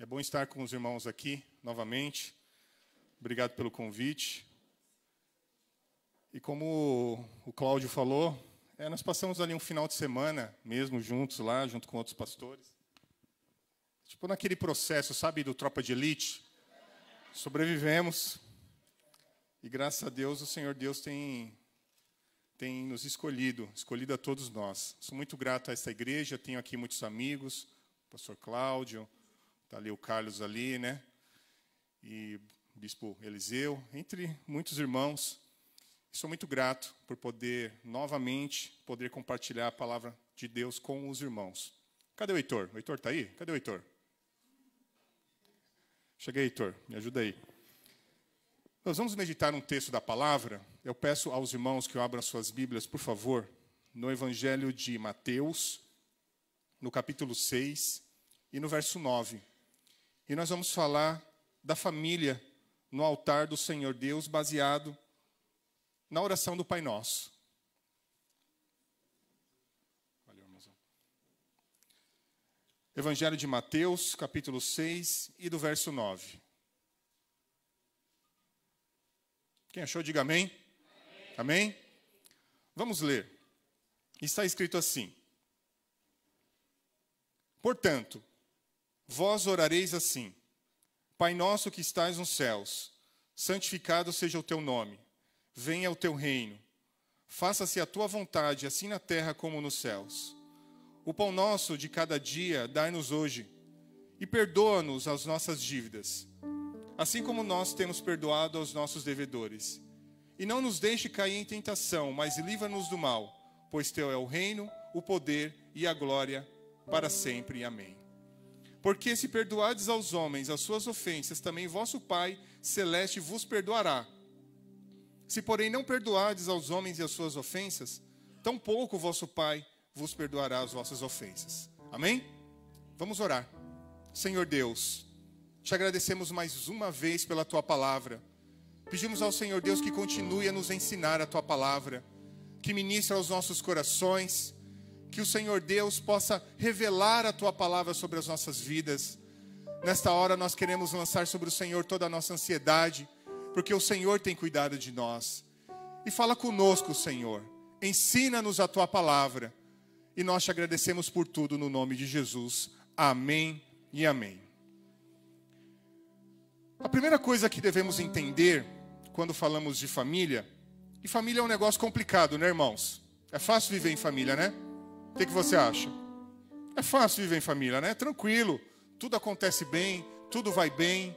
É bom estar com os irmãos aqui novamente. Obrigado pelo convite. E como o Cláudio falou, nós passamos ali um final de semana mesmo juntos lá, junto com outros pastores. Tipo naquele processo, sabe, do Tropa de Elite. Sobrevivemos. E graças a Deus, o Senhor Deus tem nos escolhido a todos nós. Sou muito grato a essa igreja, tenho aqui muitos amigos, o pastor Cláudio, está ali o Carlos ali, né? E o bispo Eliseu, entre muitos irmãos. Sou muito grato por poder, novamente, compartilhar a palavra de Deus com os irmãos. Cadê o Heitor? O Heitor está aí? Cadê o Heitor? Cheguei, Heitor, me ajuda aí. Nós vamos meditar um texto da palavra. Eu peço aos irmãos que abram suas Bíblias, por favor, no Evangelho de Mateus, no capítulo 6 e no verso 9. E nós vamos falar da família no altar do Senhor Deus, baseado na oração do Pai Nosso. Valeu, irmãozão. Evangelho de Mateus, capítulo 6 e do verso 9. Quem achou, diga amém. Amém? Amém? Vamos ler. Está escrito assim: Portanto, vós orareis assim: Pai nosso que estais nos céus, santificado seja o teu nome. Venha o teu reino. Faça-se a tua vontade, assim na terra como nos céus. O pão nosso de cada dia dai-nos hoje, e perdoa-nos as nossas dívidas, assim como nós temos perdoado aos nossos devedores. E não nos deixe cair em tentação, mas livra-nos do mal, pois teu é o reino, o poder e a glória para sempre. Amém. Porque se perdoardes aos homens as suas ofensas, também vosso Pai celeste vos perdoará. Se, porém, não perdoardes aos homens e as suas ofensas, tampouco vosso Pai vos perdoará as vossas ofensas. Amém? Vamos orar. Senhor Deus, te agradecemos mais uma vez pela tua palavra. Pedimos ao Senhor Deus que continue a nos ensinar a tua palavra, que ministre aos nossos corações, que o Senhor Deus possa revelar a tua palavra sobre as nossas vidas. Nesta hora nós queremos lançar sobre o Senhor toda a nossa ansiedade, porque o Senhor tem cuidado de nós. E fala conosco, Senhor. Ensina-nos a tua palavra. E nós te agradecemos por tudo no nome de Jesus. Amém e amém. A primeira coisa que devemos entender quando falamos de família, e família é um negócio complicado, né, irmãos? É fácil viver em família, né? O que você acha? É fácil viver em família, né? Tranquilo, tudo acontece bem, tudo vai bem.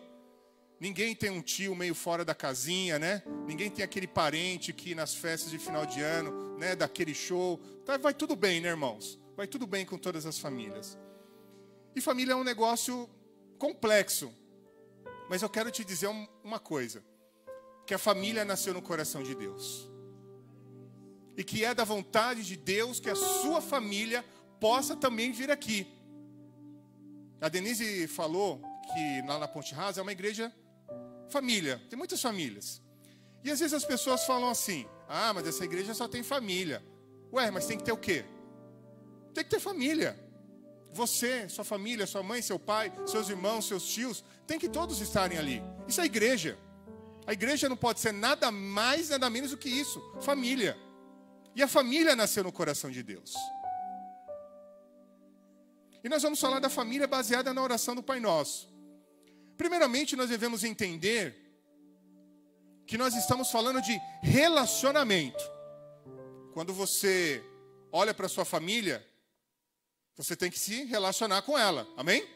Ninguém tem um tio meio fora da casinha, né? Ninguém tem aquele parente que nas festas de final de ano, né, daquele show. Tá, vai tudo bem, né, irmãos? Vai tudo bem com todas as famílias. E família é um negócio complexo. Mas eu quero te dizer uma coisa. Que a família nasceu no coração de Deus. E que é da vontade de Deus que a sua família possa também vir aqui. A Denise falou que lá na Ponte Rasa é uma igreja família. Tem muitas famílias. E às vezes as pessoas falam assim: ah, mas essa igreja só tem família. Ué, mas tem que ter o quê? Tem que ter família. Você, sua família, sua mãe, seu pai, seus irmãos, seus tios, tem que todos estarem ali. Isso é igreja. A igreja não pode ser nada mais, nada menos do que isso. Família. E a família nasceu no coração de Deus. E nós vamos falar da família baseada na oração do Pai Nosso. Primeiramente, nós devemos entender que nós estamos falando de relacionamento. Quando você olha para a sua família, você tem que se relacionar com ela. Amém?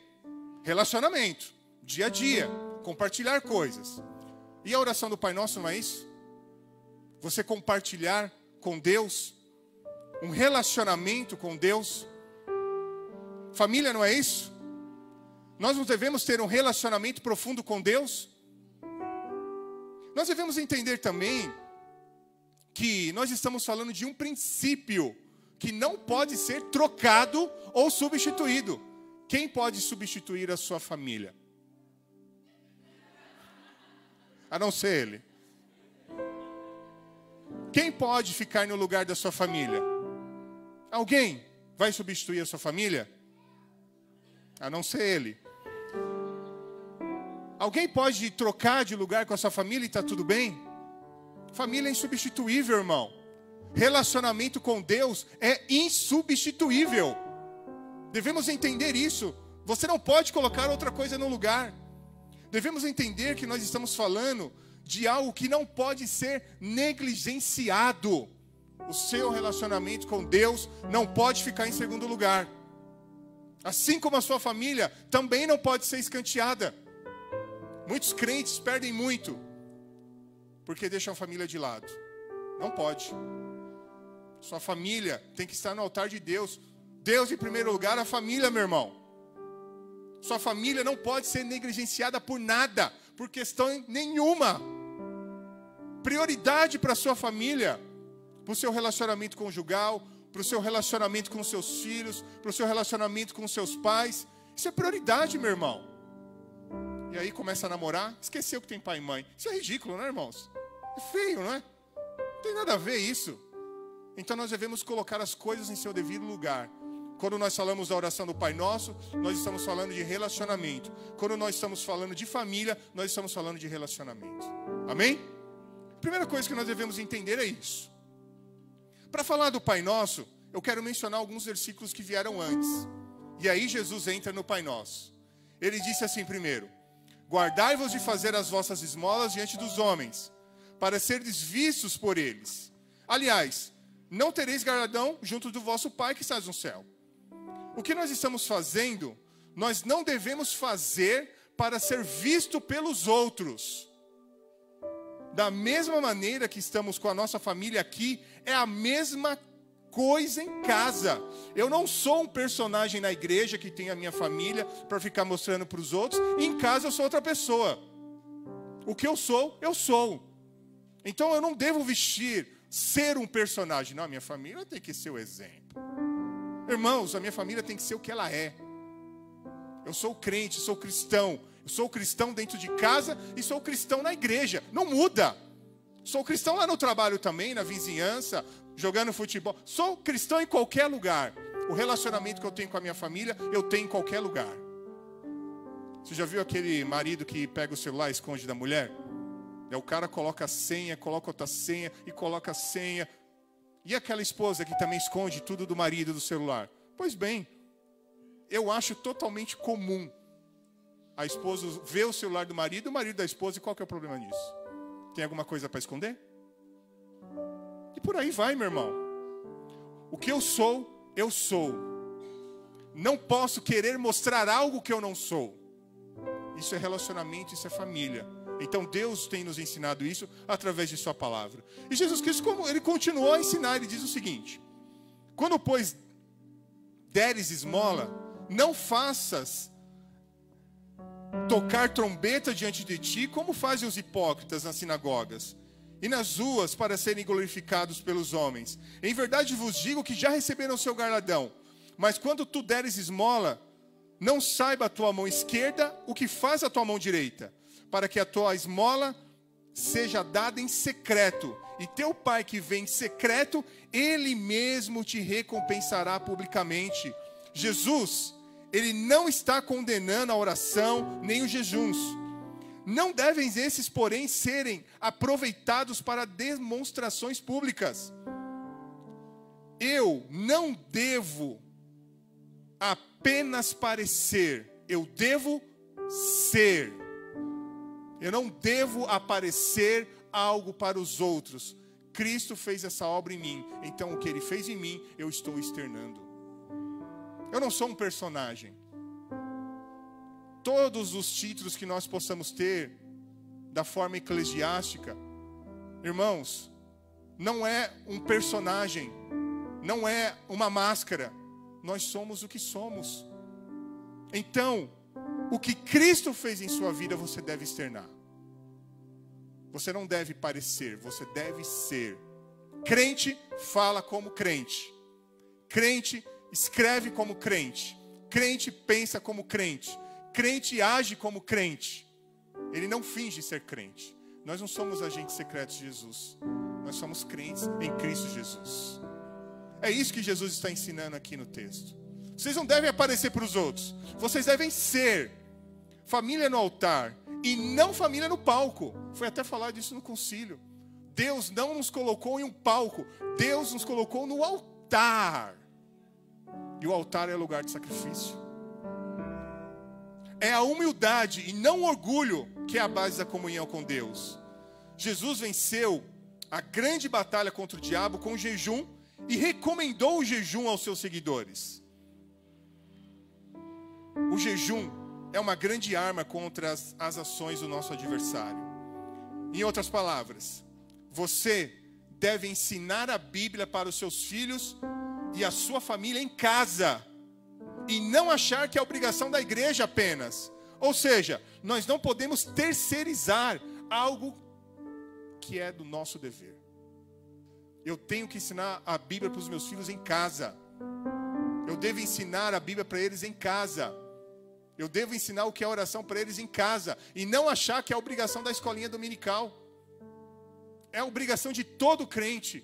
Relacionamento. Dia a dia. Compartilhar coisas. E a oração do Pai Nosso não é isso? Você compartilhar com Deus, um relacionamento com Deus. Família não é isso? Nós não devemos ter um relacionamento profundo com Deus? Nós devemos entender também que nós estamos falando de um princípio que não pode ser trocado ou substituído. Quem pode substituir a sua família? A não ser Ele. Quem pode ficar no lugar da sua família? Alguém vai substituir a sua família? A não ser Ele. Alguém pode trocar de lugar com a sua família e está tudo bem? Família é insubstituível, irmão. Relacionamento com Deus é insubstituível. Devemos entender isso. Você não pode colocar outra coisa no lugar. Devemos entender que nós estamos falando de algo que não pode ser negligenciado. O seu relacionamento com Deus não pode ficar em segundo lugar. Assim como a sua família também não pode ser escanteada. Muitos crentes perdem muito porque deixam a família de lado. Não pode. Sua família tem que estar no altar de Deus. Deus em primeiro lugar, a família, meu irmão. Sua família não pode ser negligenciada por nada, por questão nenhuma. Prioridade para a sua família, para o seu relacionamento conjugal, para o seu relacionamento com os seus filhos, para o seu relacionamento com os seus pais. Isso é prioridade, meu irmão. E aí começa a namorar, esqueceu que tem pai e mãe. Isso é ridículo, não é, irmãos? É feio, não é? Não tem nada a ver isso. Então nós devemos colocar as coisas em seu devido lugar. Quando nós falamos da oração do Pai Nosso, nós estamos falando de relacionamento. Quando nós estamos falando de família, nós estamos falando de relacionamento. Amém? Primeira coisa que nós devemos entender é isso. Para falar do Pai Nosso, eu quero mencionar alguns versículos que vieram antes. E aí Jesus entra no Pai Nosso. Ele disse assim primeiro: guardai-vos de fazer as vossas esmolas diante dos homens, para serdes vistos por eles. Aliás, não tereis galardão junto do vosso Pai que está no céu. O que nós estamos fazendo, nós não devemos fazer para ser visto pelos outros. Da mesma maneira que estamos com a nossa família aqui, é a mesma coisa em casa. Eu não sou um personagem na igreja que tem a minha família para ficar mostrando para os outros. E em casa eu sou outra pessoa. O que eu sou, eu sou. Então eu não devo ser um personagem. Não, a minha família tem que ser o exemplo. Irmãos, a minha família tem que ser o que ela é. Eu sou crente, sou cristão. Eu sou cristão dentro de casa e sou cristão na igreja. Não muda. Sou cristão lá no trabalho também, na vizinhança, jogando futebol. Sou cristão em qualquer lugar. O relacionamento que eu tenho com a minha família, eu tenho em qualquer lugar. Você já viu aquele marido que pega o celular e esconde da mulher? O cara coloca a senha, coloca outra senha e coloca a senha. E aquela esposa que também esconde tudo do marido do celular? Pois bem, eu acho totalmente comum a esposa ver o celular do marido, o marido da esposa, e qual que é o problema nisso? Tem alguma coisa para esconder? E por aí vai, meu irmão. O que eu sou, eu sou. Não posso querer mostrar algo que eu não sou. Isso é relacionamento, isso é família. Então Deus tem nos ensinado isso através de sua palavra. E Jesus Cristo, como ele continuou a ensinar, ele diz o seguinte: quando, pois, deres esmola, não faças tocar trombeta diante de ti, como fazem os hipócritas nas sinagogas e nas ruas, para serem glorificados pelos homens. Em verdade vos digo que já receberam o seu galardão. Mas quando tu deres esmola, não saiba a tua mão esquerda o que faz a tua mão direita, para que a tua esmola seja dada em secreto. E teu Pai que vem em secreto, Ele mesmo te recompensará publicamente. Jesus, Ele não está condenando a oração nem os jejuns. Não devem esses, porém, serem aproveitados para demonstrações públicas. Eu não devo apenas parecer, eu devo ser. Eu não devo aparecer algo para os outros. Cristo fez essa obra em mim, então o que Ele fez em mim, eu estou externando. Eu não sou um personagem. Todos os títulos que nós possamos ter, da forma eclesiástica, irmãos, não é um personagem, não é uma máscara. Nós somos o que somos. Então, o que Cristo fez em sua vida, você deve externar. Você não deve parecer, você deve ser. Crente fala como crente. Crente escreve como crente. Crente pensa como crente. Crente age como crente. Ele não finge ser crente. Nós não somos agentes secretos de Jesus. Nós somos crentes em Cristo Jesus. É isso que Jesus está ensinando aqui no texto. Vocês não devem aparecer para os outros. Vocês devem ser. Família no altar e não família no palco. Foi até falar disso no concílio. Deus não nos colocou em um palco, Deus nos colocou no altar. E o altar é lugar de sacrifício. É a humildade e não o orgulho que é a base da comunhão com Deus. Jesus venceu a grande batalha contra o diabo com o jejum e recomendou o jejum aos seus seguidores. O jejum é uma grande arma contra as ações do nosso adversário. Em outras palavras, você deve ensinar a Bíblia para os seus filhos e a sua família em casa, e não achar que é obrigação da igreja apenas. Ou seja, nós não podemos terceirizar algo que é do nosso dever. Eu tenho que ensinar a Bíblia para os meus filhos em casa. Eu devo ensinar a Bíblia para eles em casa. Eu devo ensinar o que é oração para eles em casa. E não achar que é obrigação da escolinha dominical. É obrigação de todo crente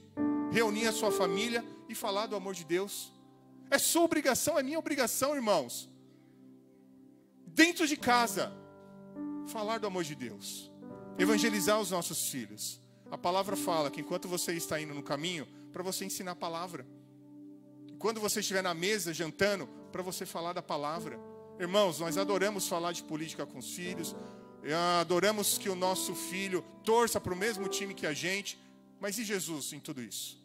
reunir a sua família e falar do amor de Deus. É sua obrigação, é minha obrigação, irmãos. Dentro de casa, falar do amor de Deus. Evangelizar os nossos filhos. A palavra fala que enquanto você está indo no caminho, para você ensinar a palavra. Quando você estiver na mesa jantando, para você falar da palavra. Irmãos, nós adoramos falar de política com os filhos. Adoramos que o nosso filho torça para o mesmo time que a gente. Mas e Jesus em tudo isso?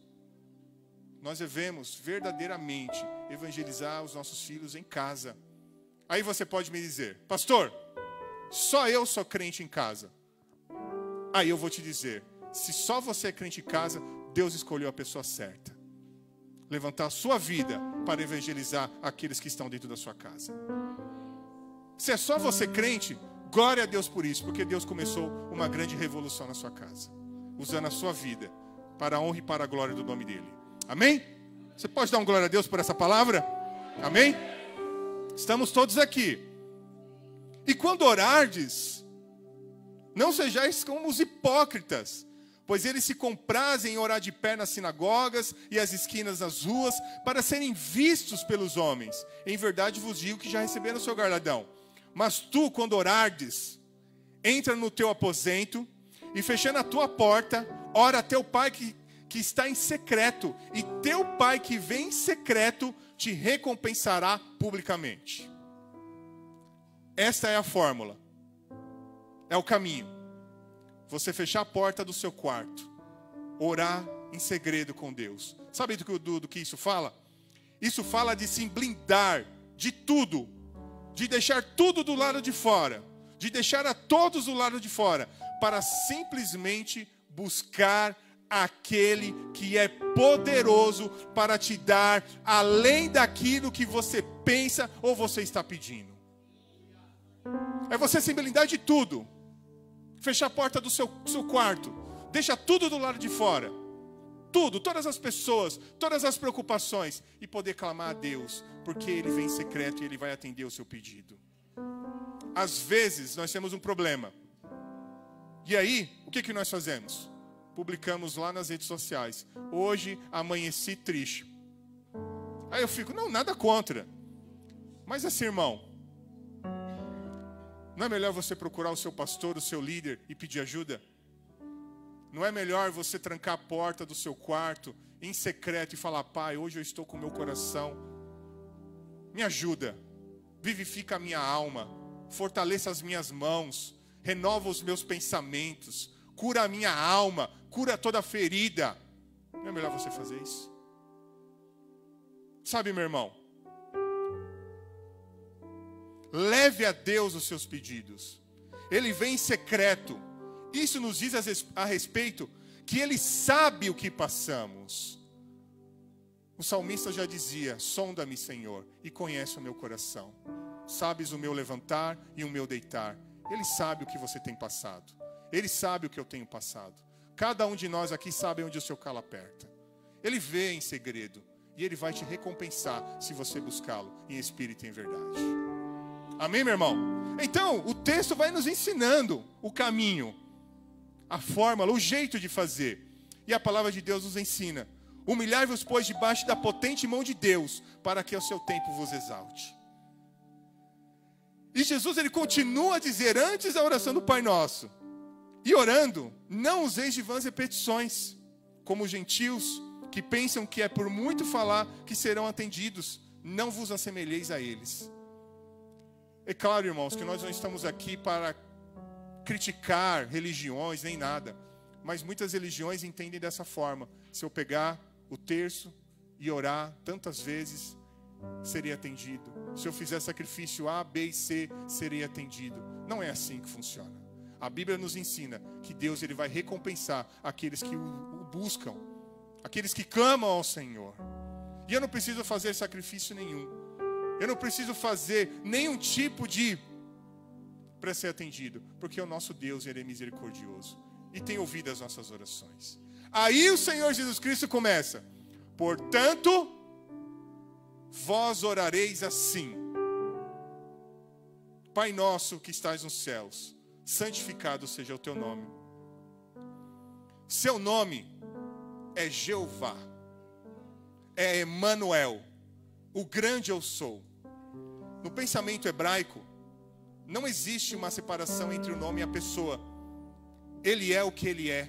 Nós devemos verdadeiramente evangelizar os nossos filhos em casa. Aí você pode me dizer, pastor, só eu sou crente em casa. Aí eu vou te dizer, se só você é crente em casa, Deus escolheu a pessoa certa. Levantar a sua vida para evangelizar aqueles que estão dentro da sua casa. Se é só você crente, glória a Deus por isso, porque Deus começou uma grande revolução na sua casa, usando a sua vida para a honra e para a glória do nome dele. Amém? Você pode dar um glória a Deus por essa palavra? Amém? Estamos todos aqui. E quando orardes, não sejais como os hipócritas, pois eles se comprazem em orar de pé nas sinagogas e as esquinas das ruas, para serem vistos pelos homens. Em verdade vos digo que já receberam o seu galardão. Mas tu, quando orardes, entra no teu aposento, e fechando a tua porta, ora a teu pai que está em secreto, e teu pai que vem em secreto te recompensará publicamente. Esta é a fórmula. É o caminho. Você fechar a porta do seu quarto, orar em segredo com Deus. Sabe do que isso fala? Isso fala de se blindar de tudo, de deixar tudo do lado de fora, de deixar a todos do lado de fora, para simplesmente buscar aquele que é poderoso para te dar além daquilo que você pensa ou você está pedindo. É você se blindar de tudo. Fechar a porta do seu quarto. Deixa tudo do lado de fora. Tudo, todas as pessoas, todas as preocupações. E poder clamar a Deus, porque Ele vem em secreto e Ele vai atender o seu pedido. Às vezes nós temos um problema. E aí, o que nós fazemos? Publicamos lá nas redes sociais. Hoje amanheci triste. Aí eu fico, não, nada contra. Mas assim, irmão, não é melhor você procurar o seu pastor, o seu líder e pedir ajuda? Não é melhor você trancar a porta do seu quarto em secreto e falar, pai, hoje eu estou com o meu coração. Me ajuda. Vivifica a minha alma. Fortaleça as minhas mãos. Renova os meus pensamentos. Cura a minha alma. Cura toda a ferida. Não é melhor você fazer isso? Sabe, meu irmão? Leve a Deus os seus pedidos. Ele vem em secreto. Isso nos diz a respeito que Ele sabe o que passamos. O salmista já dizia, sonda-me, Senhor, e conhece o meu coração. Sabes o meu levantar e o meu deitar. Ele sabe o que você tem passado. Ele sabe o que eu tenho passado. Cada um de nós aqui sabe onde o seu calo aperta. Ele vê em segredo. E Ele vai te recompensar se você buscá-lo em espírito e em verdade. Amém, meu irmão? Então, o texto vai nos ensinando o caminho, a fórmula, o jeito de fazer. E a palavra de Deus nos ensina. Humilhai-vos, pois, debaixo da potente mão de Deus, para que ao seu tempo vos exalte. E Jesus, ele continua a dizer, antes da oração do Pai Nosso, e orando, não useis de vãs repetições, como os gentios, que pensam que é por muito falar que serão atendidos. Não vos assemelheis a eles. É claro, irmãos, que nós não estamos aqui para criticar religiões, nem nada. Mas muitas religiões entendem dessa forma. Se eu pegar o terço e orar tantas vezes, seria atendido. Se eu fizer sacrifício A, B e C, serei atendido. Não é assim que funciona. A Bíblia nos ensina que Deus, ele vai recompensar aqueles que o buscam, aqueles que clamam ao Senhor. E eu não preciso fazer sacrifício nenhum. Eu não preciso fazer nenhum tipo de para ser atendido, porque o nosso Deus, ele é misericordioso e tem ouvido as nossas orações. Aí o Senhor Jesus Cristo começa: portanto, vós orareis assim: Pai nosso que estais nos céus, santificado seja o teu nome. Seu nome é Jeová, é Emanuel, o grande eu sou. No pensamento hebraico, não existe uma separação entre o nome e a pessoa. Ele é o que ele é.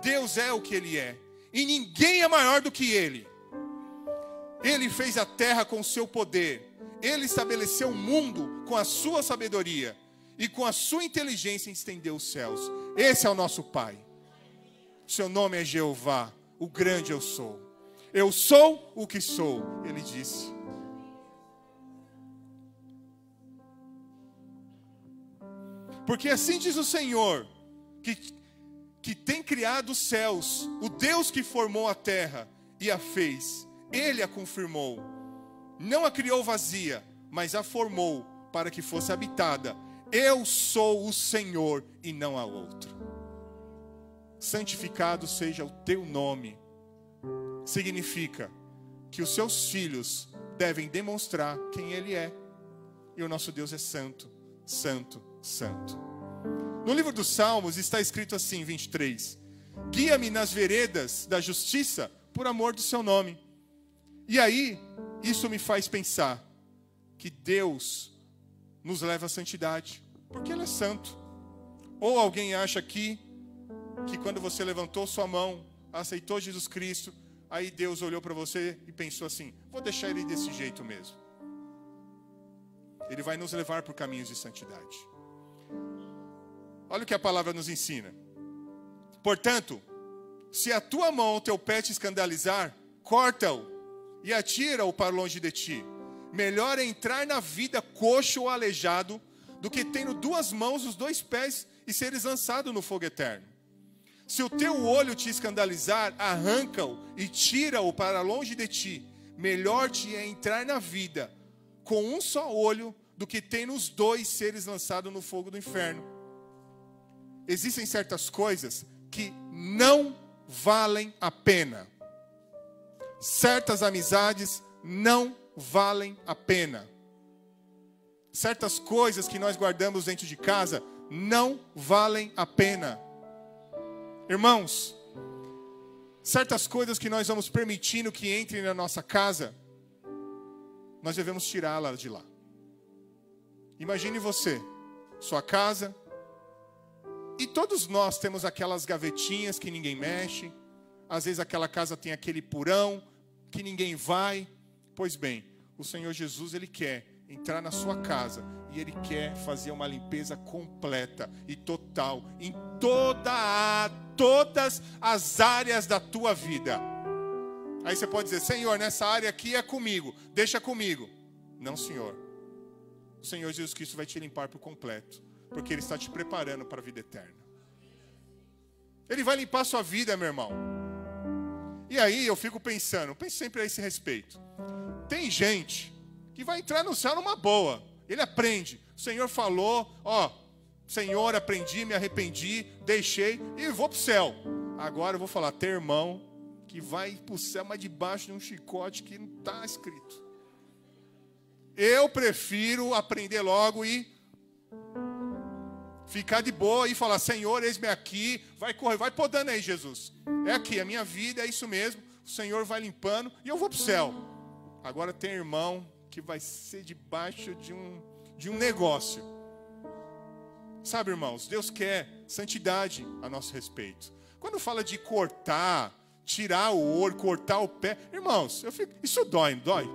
Deus é o que ele é. E ninguém é maior do que ele. Ele fez a terra com o seu poder. Ele estabeleceu o mundo com a sua sabedoria. E com a sua inteligência estendeu os céus. Esse é o nosso Pai. Seu nome é Jeová, o grande eu sou. Eu sou o que sou, ele disse. Porque assim diz o Senhor, que tem criado os céus, o Deus que formou a terra e a fez, ele a confirmou. Não a criou vazia, mas a formou para que fosse habitada. Eu sou o Senhor e não há outro. Santificado seja o teu nome. Significa que os seus filhos devem demonstrar quem ele é. E o nosso Deus é santo, santo, santo. No livro dos Salmos está escrito assim, 23. Guia-me nas veredas da justiça por amor do seu nome. E aí, isso me faz pensar que Deus nos leva à santidade, porque ele é santo. Ou alguém acha aqui que quando você levantou sua mão, aceitou Jesus Cristo, aí Deus olhou para você e pensou assim: vou deixar ele desse jeito mesmo. Ele vai nos levar por caminhos de santidade. Olha o que a palavra nos ensina. Portanto, se a tua mão ou teu pé te escandalizar, corta-o e atira-o para longe de ti. Melhor é entrar na vida coxo ou aleijado do que tendo duas mãos, os dois pés e seres lançado no fogo eterno. Se o teu olho te escandalizar, arranca-o e tira-o para longe de ti. Melhor te é entrar na vida com um só olho do que tendo os dois seres lançados no fogo do inferno. Existem certas coisas que não valem a pena. Certas amizades não valem a pena. Certas coisas que nós guardamos dentro de casa não valem a pena. Irmãos, certas coisas que nós vamos permitindo que entrem na nossa casa, nós devemos tirá-las de lá. Imagine você, sua casa, e todos nós temos aquelas gavetinhas que ninguém mexe. Às vezes aquela casa tem aquele porão que ninguém vai. Pois bem, o Senhor Jesus, ele quer entrar na sua casa e ele quer fazer uma limpeza completa e total em todas as áreas da tua vida. Aí você pode dizer: Senhor, nessa área aqui é comigo, deixa comigo. Não, Senhor. O Senhor Jesus Cristo vai te limpar por completo, porque ele está te preparando para a vida eterna. Ele vai limpar a sua vida, meu irmão. E aí eu fico pensando, penso sempre a esse respeito. Tem gente que vai entrar no céu numa boa. Ele aprende. O Senhor falou, Senhor, aprendi, me arrependi, deixei e vou para o céu. Agora eu vou falar, tem irmão que vai para o céu, mas debaixo de um chicote que não está escrito. Eu prefiro aprender logo e ficar de boa e falar: Senhor, eis-me aqui, vai correr, vai podando aí, Jesus. É aqui, a minha vida é isso mesmo, o Senhor vai limpando e eu vou para o céu. Agora tem irmão que vai ser debaixo de de um negócio. Sabe, irmãos, Deus quer santidade a nosso respeito. Quando fala de cortar, tirar o olho, cortar o pé, irmãos, isso dói, não dói?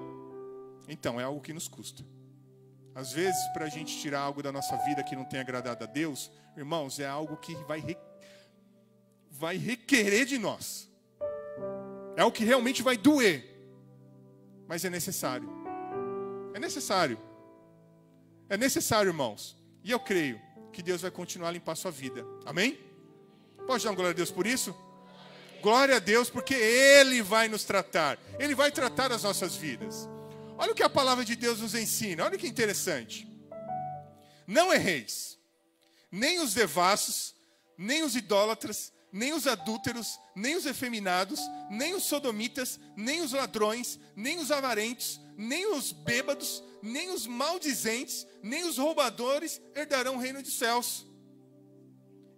Então, é algo que nos custa. Às vezes, para a gente tirar algo da nossa vida que não tem agradado a Deus, irmãos, é algo que vai requerer de nós. É o que realmente vai doer. Mas é necessário. É necessário. É necessário, irmãos. E eu creio que Deus vai continuar a limpar a sua vida. Amém? Pode dar uma glória a Deus por isso? Glória a Deus, porque Ele vai nos tratar. Ele vai tratar as nossas vidas. Olha o que a palavra de Deus nos ensina. Olha que interessante. Não erreis. Nem os devassos, nem os idólatras, nem os adúlteros, nem os efeminados, nem os sodomitas, nem os ladrões, nem os avarentos, nem os bêbados, nem os maldizentes, nem os roubadores herdarão o reino dos céus.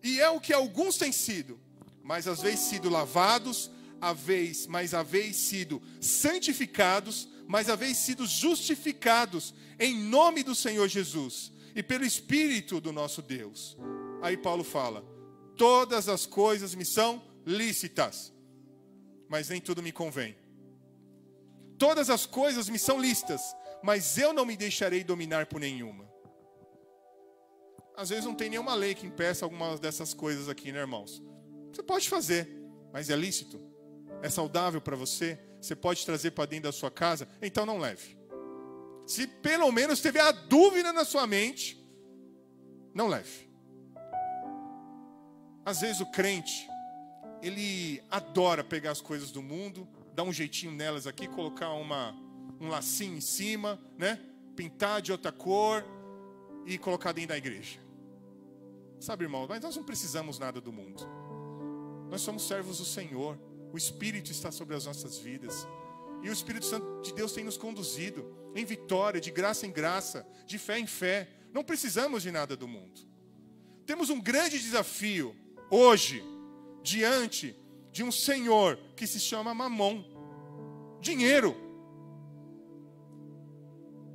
E é o que alguns têm sido, mas às vezes sido lavados, mas haveis sido santificados, mas haveis sido justificados em nome do Senhor Jesus e pelo Espírito do nosso Deus. Aí Paulo fala: todas as coisas me são lícitas, mas nem tudo me convém. Todas as coisas me são lícitas, mas eu não me deixarei dominar por nenhuma. Às vezes não tem nenhuma lei que impeça algumas dessas coisas aqui, né, irmãos? Você pode fazer, mas é lícito? É saudável para você? Você pode trazer para dentro da sua casa? Então não leve. Se pelo menos tiver a dúvida na sua mente, não leve. Às vezes o crente, ele adora pegar as coisas do mundo, dar um jeitinho nelas aqui, colocar um lacinho em cima, né? Pintar de outra cor e colocar dentro da igreja. Sabe, irmão, mas nós não precisamos nada do mundo. Nós somos servos do Senhor. O Espírito está sobre as nossas vidas. E o Espírito Santo de Deus tem nos conduzido em vitória, de graça em graça, de fé em fé. Não precisamos de nada do mundo. Temos um grande desafio hoje, diante de um Senhor que se chama Mamon. Dinheiro.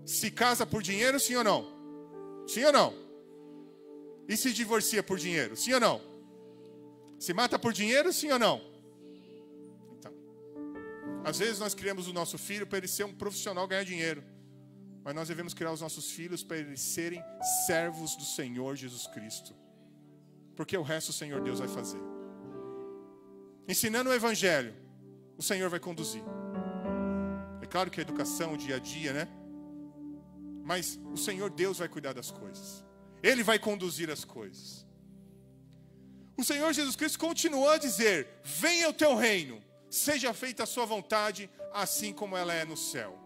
Se casa por dinheiro, sim ou não? Sim ou não? E se divorcia por dinheiro, sim ou não? Se mata por dinheiro, sim ou não? Então, às vezes nós criamos o nosso filho para ele ser um profissional, ganhar dinheiro. Mas nós devemos criar os nossos filhos para eles serem servos do Senhor Jesus Cristo. Porque o resto o Senhor Deus vai fazer. Ensinando o Evangelho, o Senhor vai conduzir. É claro que a educação, o dia a dia, né? Mas o Senhor Deus vai cuidar das coisas. Ele vai conduzir as coisas. O Senhor Jesus Cristo continuou a dizer: venha o teu reino, seja feita a sua vontade, assim como ela é no céu.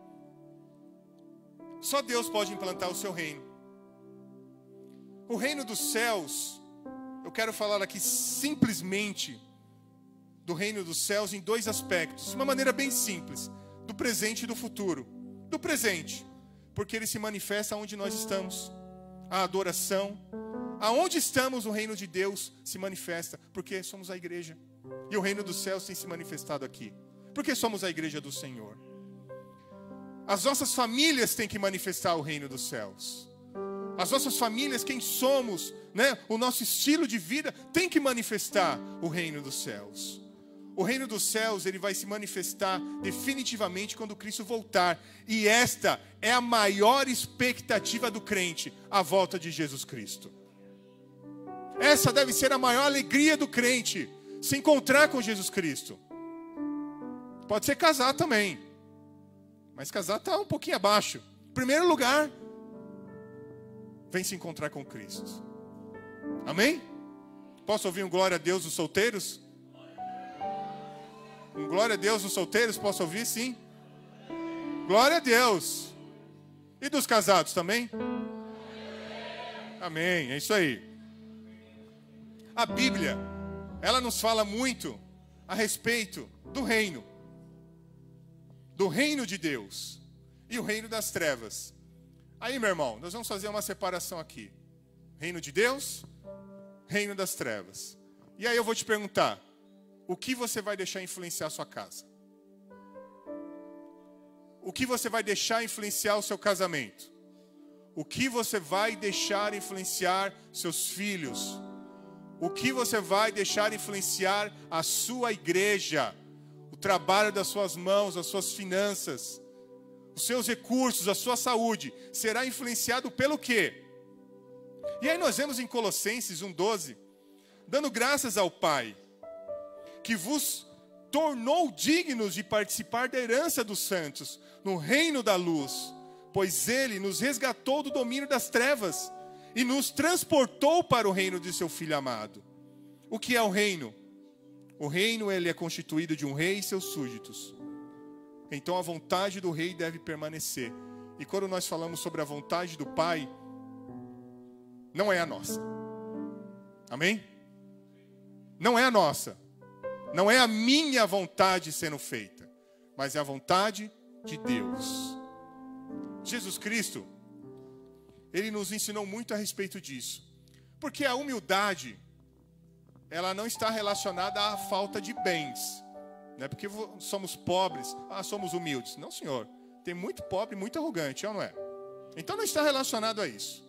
Só Deus pode implantar o seu reino. O reino dos céus, eu quero falar aqui simplesmente do reino dos céus em dois aspectos, de uma maneira bem simples, do presente e do futuro. Do presente, porque ele se manifesta onde nós estamos. A adoração, aonde estamos, o reino de Deus se manifesta, porque somos a igreja. E o reino dos céus tem se manifestado aqui, porque somos a igreja do Senhor. As nossas famílias têm que manifestar o reino dos céus. As nossas famílias, quem somos, né? O nosso estilo de vida tem que manifestar o reino dos céus. O reino dos céus, ele vai se manifestar definitivamente quando Cristo voltar. E esta é a maior expectativa do crente, a volta de Jesus Cristo. Essa deve ser a maior alegria do crente, se encontrar com Jesus Cristo. Pode ser casar também, mas casar está um pouquinho abaixo. Em primeiro lugar, vem se encontrar com Cristo. Amém? Posso ouvir um glória a Deus dos solteiros? Um glória a Deus dos solteiros, posso ouvir? Sim. Glória a Deus. E dos casados também? Amém, é isso aí. A Bíblia, ela nos fala muito a respeito do reino. Do reino de Deus e o reino das trevas. Aí, meu irmão, nós vamos fazer uma separação aqui. Reino de Deus, reino das trevas. E aí eu vou te perguntar, o que você vai deixar influenciar a sua casa? O que você vai deixar influenciar o seu casamento? O que você vai deixar influenciar seus filhos? O que você vai deixar influenciar a sua igreja? O trabalho das suas mãos, as suas finanças, os seus recursos, a sua saúde, será influenciado pelo quê? E aí nós vemos em Colossenses 1:12, dando graças ao Pai, que vos tornou dignos de participar da herança dos santos, no reino da luz, pois Ele nos resgatou do domínio das trevas e nos transportou para o reino de seu Filho amado. O que é o reino? O reino, ele é constituído de um rei e seus súditos. Então a vontade do rei deve permanecer. E quando nós falamos sobre a vontade do Pai, não é a nossa. Amém? Não é a nossa. Não é a minha vontade sendo feita, mas é a vontade de Deus. Jesus Cristo, Ele nos ensinou muito a respeito disso. Porque a humildade, ela não está relacionada à falta de bens. Não é porque somos pobres, somos humildes. Não, senhor. Tem muito pobre e muito arrogante, não é? Então não está relacionado a isso.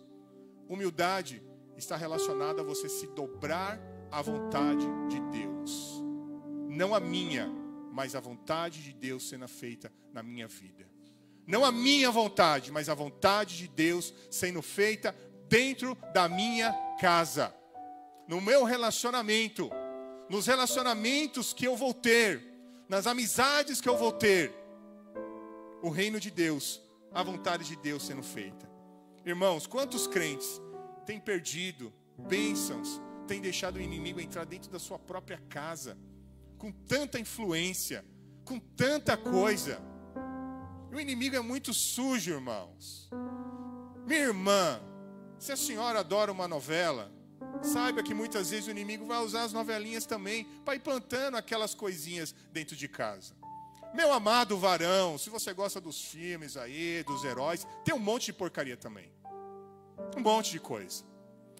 Humildade está relacionada a você se dobrar à vontade de Deus. Não a minha, mas a vontade de Deus sendo feita na minha vida. Não a minha vontade, mas a vontade de Deus sendo feita dentro da minha casa. No meu relacionamento, nos relacionamentos que eu vou ter, nas amizades que eu vou ter, o reino de Deus, a vontade de Deus sendo feita. Irmãos, quantos crentes têm perdido bênçãos, têm deixado o inimigo entrar dentro da sua própria casa, com tanta influência, com tanta coisa. O inimigo é muito sujo, irmãos. Minha irmã, se a senhora adora uma novela, saiba que muitas vezes o inimigo vai usar as novelinhas também para ir plantando aquelas coisinhas dentro de casa. Meu amado varão, se você gosta dos filmes aí, dos heróis, tem um monte de porcaria também. Um monte de coisa.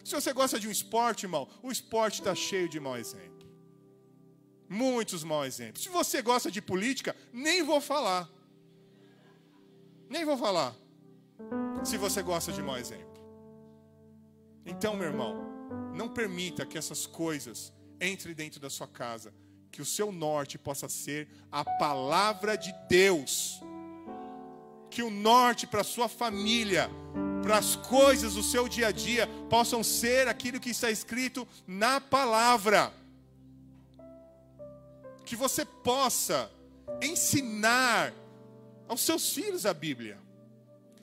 Se você gosta de um esporte, irmão, o esporte está cheio de mau exemplo. Muitos maus exemplos. Se você gosta de política, nem vou falar. Nem vou falar. Se você gosta de mau exemplo. Então, meu irmão, não permita que essas coisas entrem dentro da sua casa. Que o seu norte possa ser a palavra de Deus. Que o norte para a sua família, para as coisas do seu dia a dia, possam ser aquilo que está escrito na palavra. Que você possa ensinar aos seus filhos a Bíblia.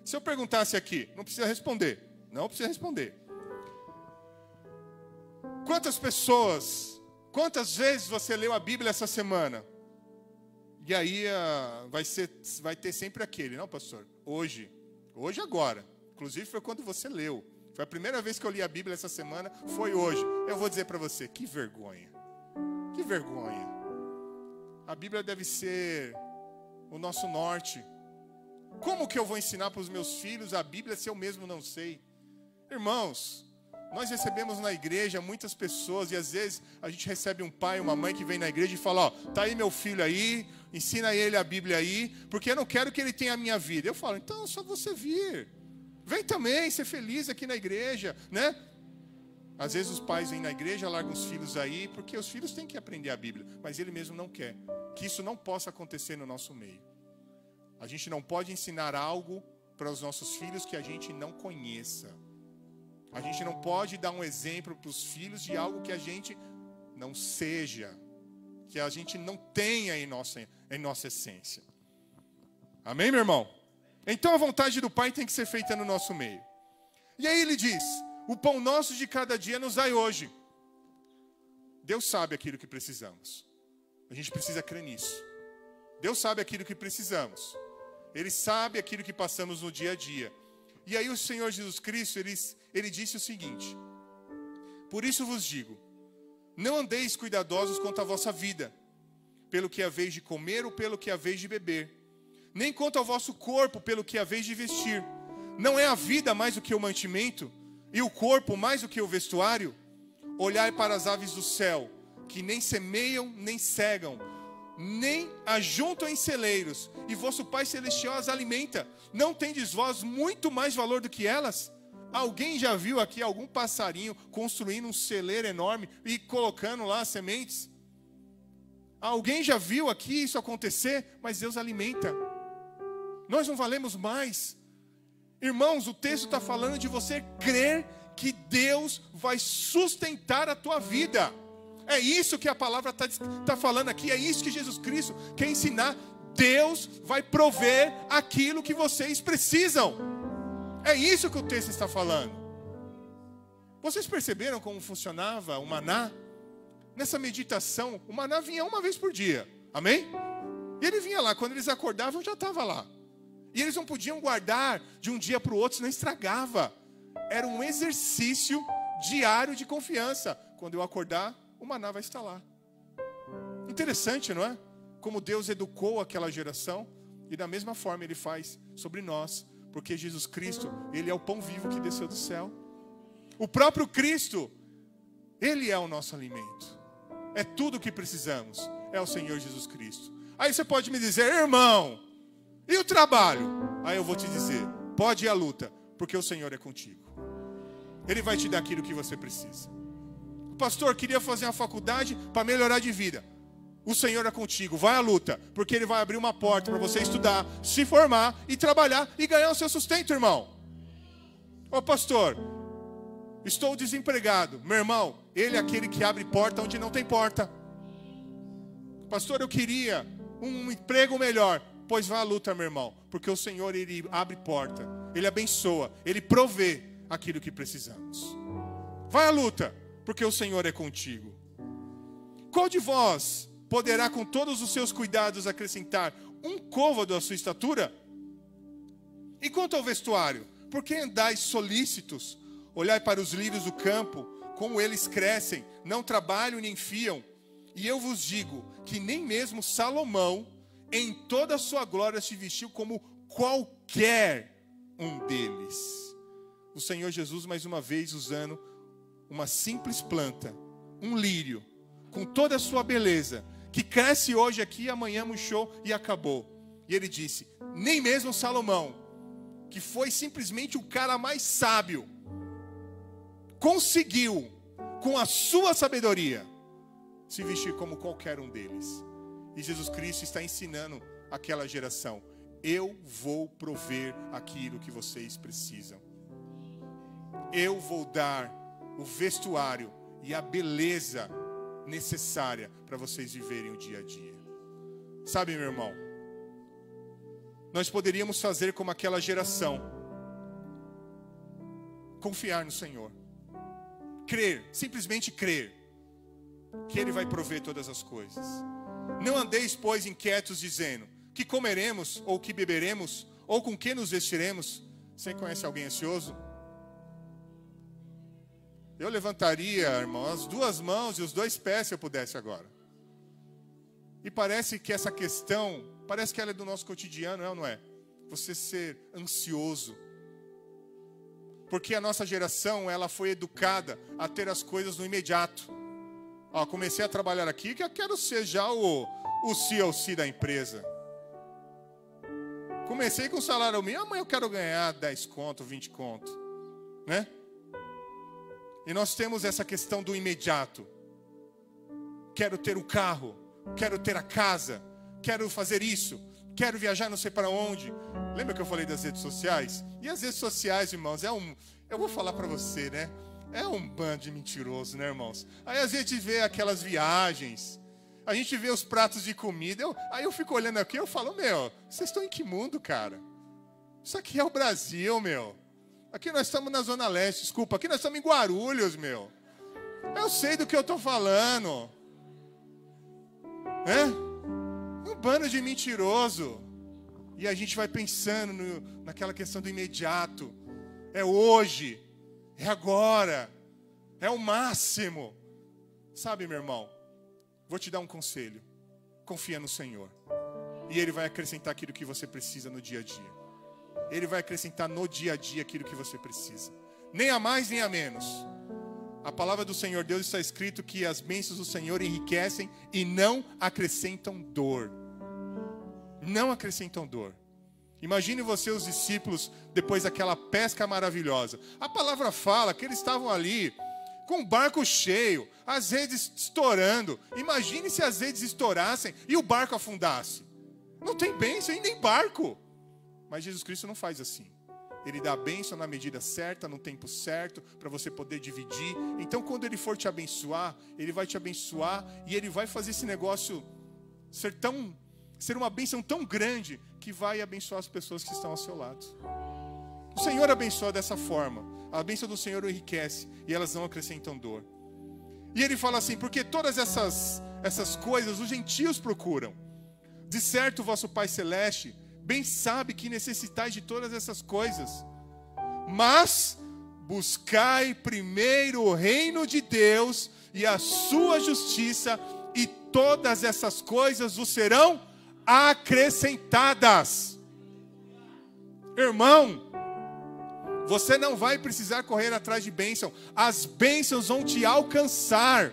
Se eu perguntasse aqui, não precisa responder. Não precisa responder. Quantas vezes você leu a Bíblia essa semana? E aí vai ter sempre aquele, não, pastor? Hoje agora. Inclusive foi quando você leu. Foi a primeira vez que eu li a Bíblia essa semana, foi hoje. Eu vou dizer para você, que vergonha. Que vergonha. A Bíblia deve ser o nosso norte. Como que eu vou ensinar para os meus filhos a Bíblia se eu mesmo não sei? Irmãos, nós recebemos na igreja muitas pessoas, e às vezes a gente recebe um pai, uma mãe que vem na igreja e fala, tá aí meu filho aí, ensina ele a Bíblia aí, porque eu não quero que ele tenha a minha vida. Eu falo, então é só você vir. Vem também ser feliz aqui na igreja, né? Às vezes os pais vêm na igreja, largam os filhos aí, porque os filhos têm que aprender a Bíblia, mas ele mesmo não quer. Que isso não possa acontecer no nosso meio. A gente não pode ensinar algo para os nossos filhos que a gente não conheça. A gente não pode dar um exemplo para os filhos de algo que a gente não seja, que a gente não tenha em nossa essência. Amém, meu irmão? Então a vontade do Pai tem que ser feita no nosso meio. E aí ele diz, o pão nosso de cada dia nos dai hoje. Deus sabe aquilo que precisamos. A gente precisa crer nisso. Deus sabe aquilo que precisamos. Ele sabe aquilo que passamos no dia a dia. E aí o Senhor Jesus Cristo, ele disse o seguinte: por isso vos digo, não andeis cuidadosos quanto à vossa vida, pelo que haveis de comer ou pelo que haveis de beber, nem quanto ao vosso corpo, pelo que haveis de vestir. Não é a vida mais do que o mantimento, e o corpo mais do que o vestuário? Olhai para as aves do céu, que nem semeiam, nem cegam, nem ajuntam em celeiros, e vosso Pai Celestial as alimenta. Não tendes vós muito mais valor do que elas? Alguém já viu aqui algum passarinho construindo um celeiro enorme e colocando lá as sementes? Alguém já viu aqui isso acontecer? Mas Deus alimenta. Nós não valemos mais. Irmãos, o texto está falando de você crer que Deus vai sustentar a tua vida. É isso que a palavra está falando aqui. É isso que Jesus Cristo quer ensinar. Deus vai prover aquilo que vocês precisam. É isso que o texto está falando. Vocês perceberam como funcionava o maná? Nessa meditação, o maná vinha uma vez por dia. Amém? E ele vinha lá. Quando eles acordavam, já estava lá. E eles não podiam guardar de um dia para o outro, senão estragava. Era um exercício diário de confiança. Quando eu acordar, o maná vai estar lá. Interessante, não é? Como Deus educou aquela geração. E da mesma forma Ele faz sobre nós. Porque Jesus Cristo, Ele é o pão vivo que desceu do céu. O próprio Cristo, Ele é o nosso alimento. É tudo o que precisamos. É o Senhor Jesus Cristo. Aí você pode me dizer, irmão, e o trabalho? Aí eu vou te dizer, pode ir à luta, porque o Senhor é contigo. Ele vai te dar aquilo que você precisa. O pastor queria fazer uma faculdade para melhorar de vida. O Senhor é contigo, vai à luta, porque Ele vai abrir uma porta para você estudar, se formar e trabalhar e ganhar o seu sustento, irmão. Ô pastor, estou desempregado. Meu irmão, Ele é aquele que abre porta onde não tem porta. Pastor, eu queria um emprego melhor. Pois vá à luta, meu irmão, porque o Senhor, Ele abre porta, Ele abençoa, Ele provê aquilo que precisamos. Vai à luta, porque o Senhor é contigo. Qual de vós poderá com todos os seus cuidados acrescentar um côvado à sua estatura? E quanto ao vestuário, por que andais solícitos? Olhai para os lírios do campo, como eles crescem, não trabalham nem fiam. E eu vos digo que nem mesmo Salomão, em toda a sua glória, se vestiu como qualquer um deles. O Senhor Jesus, mais uma vez, usando uma simples planta, um lírio, com toda a sua beleza, que cresce hoje aqui, amanhã murchou e acabou. E Ele disse, nem mesmo Salomão, que foi simplesmente o cara mais sábio, conseguiu, com a sua sabedoria, se vestir como qualquer um deles. E Jesus Cristo está ensinando aquela geração, eu vou prover aquilo que vocês precisam. Eu vou dar o vestuário e a beleza necessária para vocês viverem o dia a dia. Sabe, meu irmão, nós poderíamos fazer como aquela geração, confiar no Senhor, crer, simplesmente crer, que Ele vai prover todas as coisas. Não andeis, pois, inquietos, dizendo, que comeremos, ou que beberemos, ou com que nos vestiremos. Você conhece alguém ansioso? Eu levantaria, irmão, as duas mãos e os dois pés se eu pudesse agora. E parece que essa questão, parece que ela é do nosso cotidiano, não é? Você ser ansioso. Porque a nossa geração, ela foi educada a ter as coisas no imediato. Ó, comecei a trabalhar aqui, que eu quero ser já o CLC da empresa. Comecei com salário mínimo, amanhã eu quero ganhar 10 conto, 20 conto. Né? E nós temos essa questão do imediato. Quero ter um carro, quero ter a casa, quero fazer isso, quero viajar não sei para onde. Lembra que eu falei das redes sociais? E as redes sociais, irmãos, eu vou falar para você, né? É um bando de mentiroso, né, irmãos? Aí a gente vê aquelas viagens, a gente vê os pratos de comida, aí eu fico olhando aqui, eu falo, meu, vocês estão em que mundo, cara? Isso aqui é o Brasil, meu. Aqui nós estamos na Zona Leste, desculpa, aqui nós estamos em Guarulhos, meu. Eu sei do que eu estou falando. Um bando de mentiroso. E a gente vai pensando naquela questão do imediato. É hoje. É agora. É o máximo. Sabe, meu irmão? Vou te dar um conselho. Confia no Senhor. E Ele vai acrescentar aquilo que você precisa no dia a dia. Ele vai acrescentar no dia a dia aquilo que você precisa. Nem a mais, nem a menos. A palavra do Senhor Deus está escrito que as bênçãos do Senhor enriquecem e não acrescentam dor. Não acrescentam dor. Imagine você, os discípulos, depois daquela pesca maravilhosa. A palavra fala que eles estavam ali com o barco cheio, as redes estourando. Imagine se as redes estourassem e o barco afundasse. Não tem bênção e nem barco. Mas Jesus Cristo não faz assim. Ele dá a bênção na medida certa, no tempo certo, para você poder dividir. Então, quando Ele for te abençoar, Ele vai te abençoar e Ele vai fazer esse negócio ser uma bênção tão grande que vai abençoar as pessoas que estão ao seu lado. O Senhor abençoa dessa forma. A bênção do Senhor o enriquece e elas não acrescentam dor. E Ele fala assim, porque todas essas coisas os gentios procuram. De certo, o vosso Pai Celeste bem sabe que necessitais de todas essas coisas. Mas buscai primeiro o reino de Deus e a sua justiça, e todas essas coisas vos serão acrescentadas. Irmão, você não vai precisar correr atrás de bênção. As bênçãos vão te alcançar.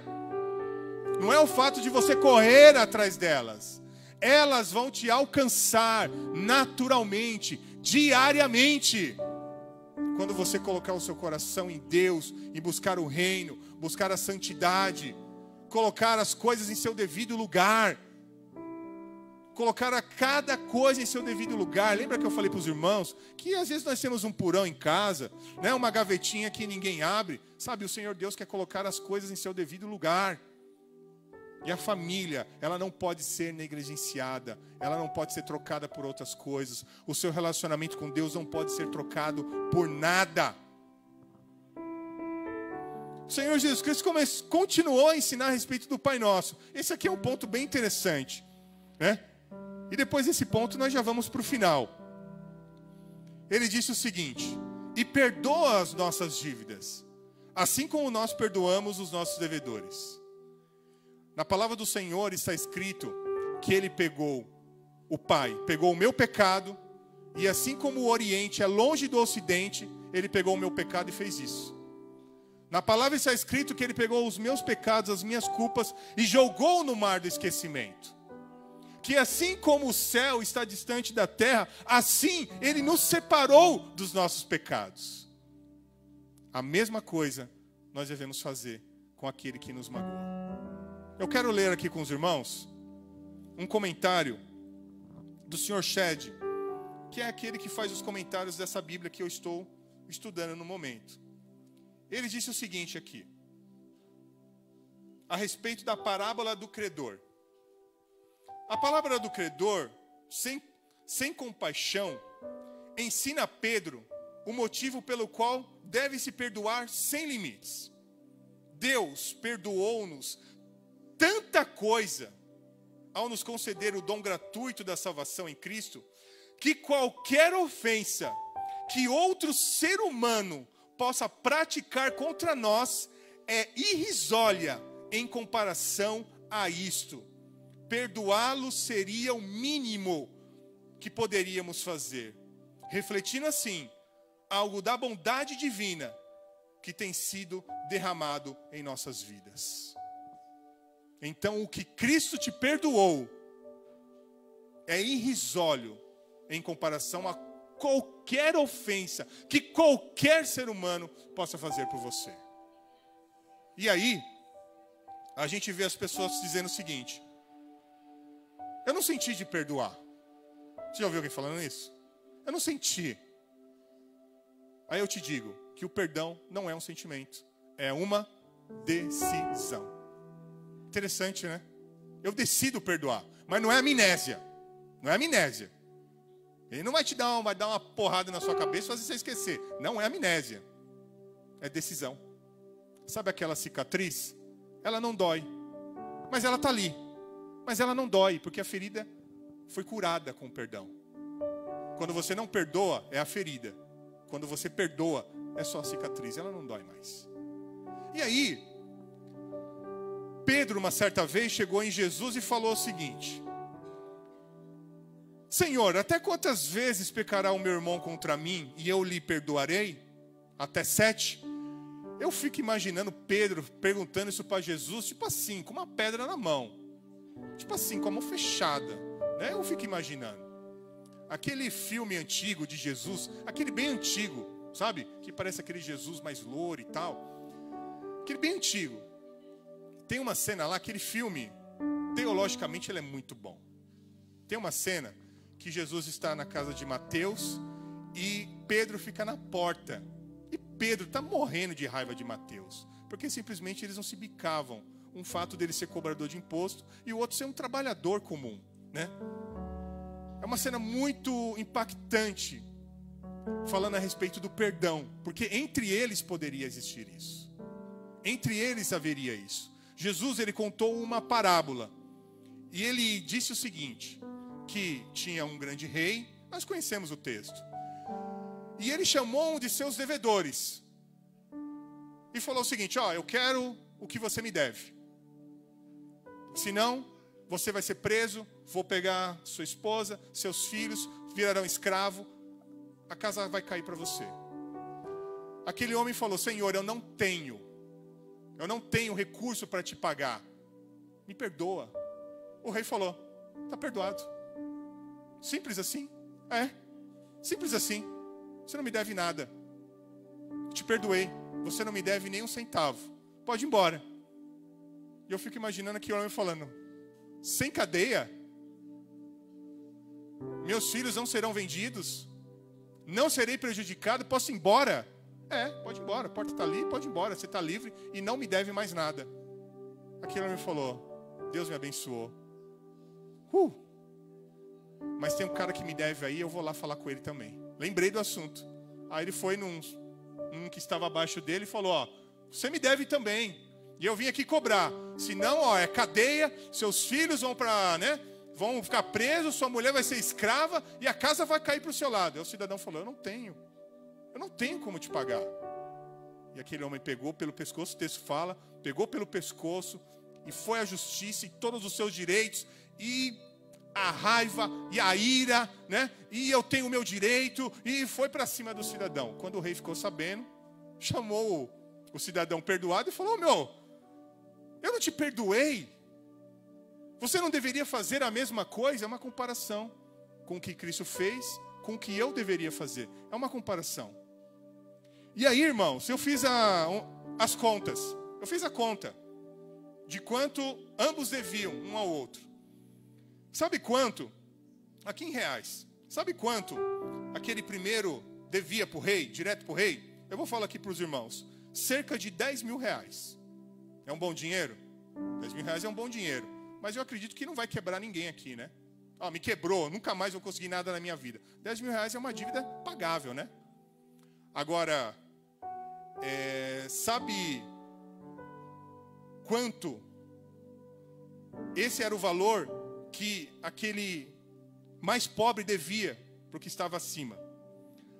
Não é o fato de você correr atrás delas. Elas vão te alcançar naturalmente, diariamente. Quando você colocar o seu coração em Deus, em buscar o reino, buscar a santidade, colocar as coisas em seu devido lugar, colocar a cada coisa em seu devido lugar. Lembra que eu falei para os irmãos que às vezes nós temos um porão em casa, né? Uma gavetinha que ninguém abre. Sabe, o Senhor Deus quer colocar as coisas em seu devido lugar. E a família, ela não pode ser negligenciada, ela não pode ser trocada por outras coisas. O seu relacionamento com Deus não pode ser trocado por nada. O Senhor Jesus Cristo continuou a ensinar a respeito do Pai Nosso. Esse aqui é um ponto bem interessante, né? E depois desse ponto nós já vamos para o final. Ele disse o seguinte: e perdoa as nossas dívidas, assim como nós perdoamos os nossos devedores. Na palavra do Senhor está escrito que Ele pegou, o Pai pegou o meu pecado, e assim como o Oriente é longe do Ocidente, Ele pegou o meu pecado e fez isso. Na palavra está escrito que Ele pegou os meus pecados, as minhas culpas, e jogou no mar do esquecimento. Que assim como o céu está distante da terra, assim Ele nos separou dos nossos pecados. A mesma coisa nós devemos fazer com aquele que nos magoou. Eu quero ler aqui com os irmãos um comentário do Sr. Shedd, que é aquele que faz os comentários dessa Bíblia que eu estou estudando no momento. Ele disse o seguinte aqui, a respeito da parábola do credor. A parábola do credor, sem compaixão, ensina a Pedro o motivo pelo qual deve se perdoar sem limites. Deus perdoou-nos tanta coisa ao nos conceder o dom gratuito da salvação em Cristo, que qualquer ofensa que outro ser humano possa praticar contra nós é irrisória em comparação a isto. Perdoá-lo seria o mínimo que poderíamos fazer, refletindo assim algo da bondade divina que tem sido derramado em nossas vidas. Então, o que Cristo te perdoou é irrisório em comparação a qualquer ofensa que qualquer ser humano possa fazer por você. E aí, a gente vê as pessoas dizendo o seguinte: eu não senti de perdoar. Você já ouviu alguém falando isso? Eu não senti. Aí eu te digo que o perdão não é um sentimento, é uma decisão. Interessante, né? Eu decido perdoar, mas não é amnésia. Não é amnésia. Ele não vai te dar uma porrada na sua cabeça e fazer você esquecer. Não é amnésia. É decisão. Sabe aquela cicatriz? Ela não dói, mas ela está ali. Mas ela não dói, porque a ferida foi curada com o perdão. Quando você não perdoa, é a ferida. Quando você perdoa, é só a cicatriz. Ela não dói mais. E aí, Pedro, uma certa vez, chegou em Jesus e falou o seguinte: Senhor, até quantas vezes pecará o meu irmão contra mim e eu lhe perdoarei? Até 7? Eu fico imaginando Pedro perguntando isso para Jesus, tipo assim, com uma pedra na mão. Tipo assim, com a mão fechada. Né? Eu fico imaginando. Aquele filme antigo de Jesus, aquele bem antigo, sabe? Que parece aquele Jesus mais louro e tal. Aquele bem antigo. Tem uma cena lá, aquele filme, teologicamente ele é muito bom. Tem uma cena que Jesus está na casa de Mateus e Pedro fica na porta. E Pedro está morrendo de raiva de Mateus, porque simplesmente eles não se bicavam. Um fato dele ser cobrador de imposto e o outro ser um trabalhador comum, né? É uma cena muito impactante, falando a respeito do perdão, porque entre eles poderia existir isso. Entre eles haveria isso. Jesus, ele contou uma parábola. E ele disse o seguinte, que tinha um grande rei, nós conhecemos o texto. E ele chamou um de seus devedores. E falou o seguinte, ó, eu quero o que você me deve. Senão, você vai ser preso, vou pegar sua esposa, seus filhos, virarão escravo, a casa vai cair para você. Aquele homem falou, Senhor, eu não tenho recurso para te pagar. Me perdoa. O rei falou, está perdoado. Simples assim? É, simples assim. Você não me deve nada. Te perdoei. Você não me deve nem um centavo. Pode ir embora. E eu fico imaginando aquele homem falando, sem cadeia? Meus filhos não serão vendidos? Não serei prejudicado? Posso ir embora? É, pode ir embora. A porta está ali, pode ir embora. Você está livre e não me deve mais nada. Aquele homem falou, Deus me abençoou. Mas tem um cara que me deve aí, eu vou lá falar com ele também. Lembrei do assunto. Aí ele foi num que estava abaixo dele e falou, ó, você me deve também. E eu vim aqui cobrar. Senão, ó, é cadeia, seus filhos vão para, né? Vão ficar presos, sua mulher vai ser escrava e a casa vai cair para o seu lado. Aí o cidadão falou, eu não tenho como te pagar. E aquele homem pegou pelo pescoço, o texto fala, pegou pelo pescoço e foi à justiça e todos os seus direitos e a raiva e a ira, né? E eu tenho o meu direito, e foi para cima do cidadão. Quando o rei ficou sabendo, chamou o cidadão perdoado e falou, meu, eu não te perdoei. Você não deveria fazer a mesma coisa? É uma comparação com o que Cristo fez, com o que eu deveria fazer. É uma comparação. E aí, irmãos, eu fiz as contas. Eu fiz a conta de quanto ambos deviam um ao outro. Sabe quanto? Aqui em reais. Sabe quanto aquele primeiro devia para o rei, direto para o rei? Eu vou falar aqui para os irmãos. Cerca de 10 mil reais. É um bom dinheiro? 10 mil reais é um bom dinheiro. Mas eu acredito que não vai quebrar ninguém aqui, né? Ah, me quebrou, nunca mais vou conseguir nada na minha vida. 10 mil reais é uma dívida pagável, né? Agora, sabe quanto esse era o valor que aquele mais pobre devia para o que estava acima?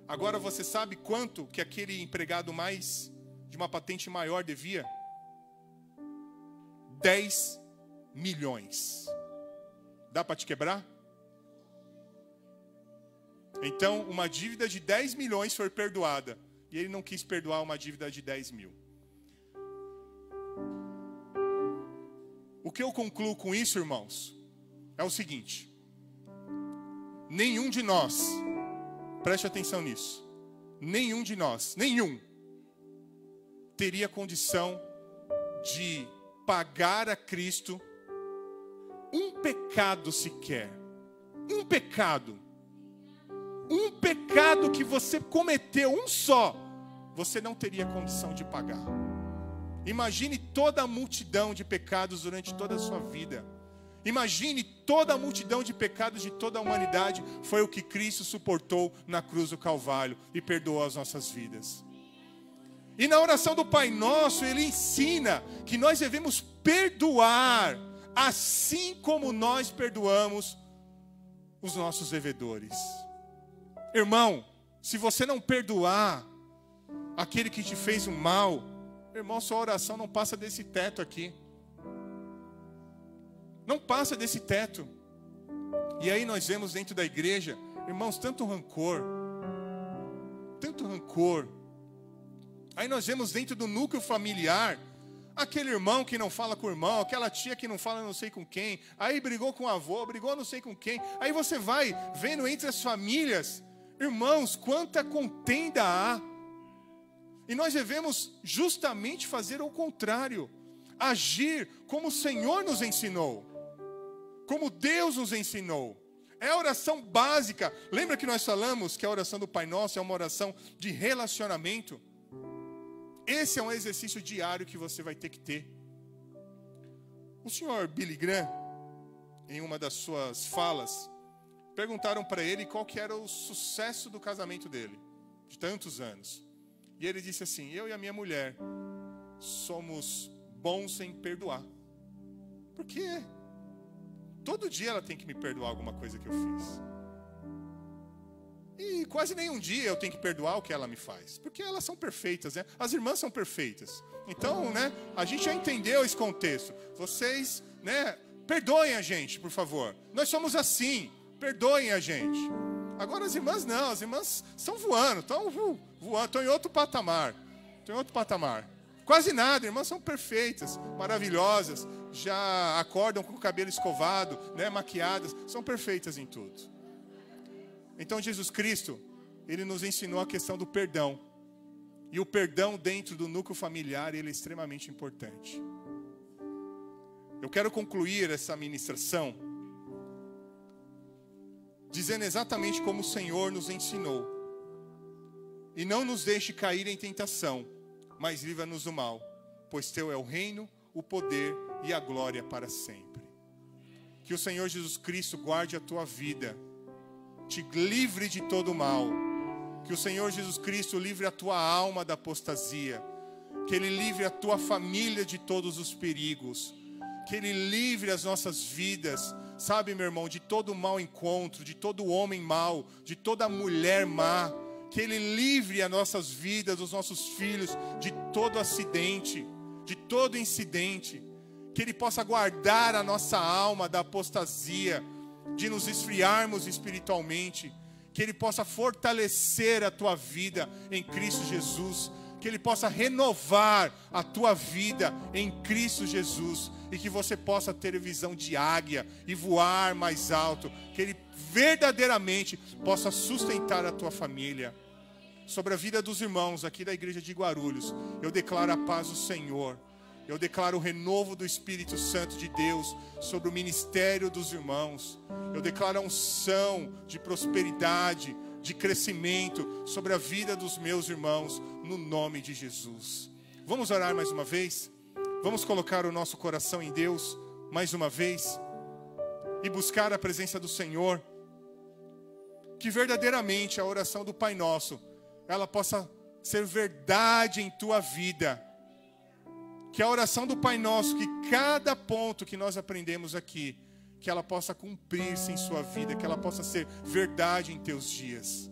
Agora você sabe quanto que aquele empregado mais de uma patente maior devia? 10 milhões. Dá para te quebrar? Então, uma dívida de 10 milhões foi perdoada. E ele não quis perdoar uma dívida de 10 mil. O que eu concluo com isso, irmãos, é o seguinte. Nenhum de nós, preste atenção nisso, nenhum de nós, teria condição de pagar a Cristo um pecado sequer. Um pecado que você cometeu, um só, você não teria condição de pagar. Imagine toda a multidão de pecados durante toda a sua vida. Imagine toda a multidão de pecados de toda a humanidade. Foi o que Cristo suportou na cruz do Calvário e perdoou as nossas vidas. E na oração do Pai Nosso, Ele ensina que nós devemos perdoar, assim como nós perdoamos os nossos devedores. Irmão, se você não perdoar aquele que te fez um mal, irmão, sua oração não passa desse teto aqui. Não passa desse teto. E aí nós vemos dentro da igreja, irmãos, tanto rancor, Aí nós vemos dentro do núcleo familiar, aquele irmão que não fala com o irmão, aquela tia que não fala não sei com quem, aí brigou com o avô, brigou não sei com quem. Aí você vai vendo entre as famílias, irmãos, quanta contenda há. E nós devemos justamente fazer o contrário, agir como o Senhor nos ensinou, como Deus nos ensinou. É a oração básica. Lembra que nós falamos que a oração do Pai Nosso é uma oração de relacionamento? Esse é um exercício diário que você vai ter que ter. O senhor Billy Graham, em uma das suas falas, perguntaram para ele qual que era o sucesso do casamento dele, de tantos anos. E ele disse assim: eu e a minha mulher somos bons em perdoar. Por quê? Todo dia ela tem que me perdoar alguma coisa que eu fiz. E quase nenhum dia eu tenho que perdoar o que ela me faz. Porque elas são perfeitas, né? As irmãs são perfeitas. Então, né, a gente já entendeu esse contexto. Vocês, né, perdoem a gente, por favor. Nós somos assim, perdoem a gente. Agora as irmãs não, as irmãs estão voando, estão em outro patamar. Estão em outro patamar. Quase nada, irmãs são perfeitas, maravilhosas, já acordam com o cabelo escovado, né, maquiadas, são perfeitas em tudo. Então Jesus Cristo, Ele nos ensinou a questão do perdão. E o perdão dentro do núcleo familiar, ele é extremamente importante. Eu quero concluir essa ministração dizendo exatamente como o Senhor nos ensinou. E não nos deixe cair em tentação, mas livra-nos do mal, pois teu é o reino, o poder e a glória para sempre. Que o Senhor Jesus Cristo guarde a tua vida, te livre de todo o mal. Que o Senhor Jesus Cristo livre a tua alma da apostasia. Que Ele livre a tua família de todos os perigos. Que Ele livre as nossas vidas, sabe, meu irmão, de todo mau encontro, de todo homem mau, de toda mulher má. Que Ele livre as nossas vidas, os nossos filhos, de todo acidente, de todo incidente. Que Ele possa guardar a nossa alma da apostasia, de nos esfriarmos espiritualmente. Que Ele possa fortalecer a tua vida em Cristo Jesus. Que Ele possa renovar a tua vida em Cristo Jesus. E que você possa ter visão de águia e voar mais alto. Que Ele verdadeiramente possa sustentar a tua família. Sobre a vida dos irmãos aqui da igreja de Guarulhos, eu declaro a paz do Senhor. Eu declaro o renovo do Espírito Santo de Deus sobre o ministério dos irmãos. Eu declaro a unção de prosperidade, de crescimento sobre a vida dos meus irmãos, no nome de Jesus. Vamos orar mais uma vez? Vamos colocar o nosso coração em Deus mais uma vez e buscar a presença do Senhor. Que verdadeiramente a oração do Pai Nosso, ela possa ser verdade em tua vida. Que a oração do Pai Nosso, que cada ponto que nós aprendemos aqui, que ela possa cumprir-se em sua vida, que ela possa ser verdade em teus dias.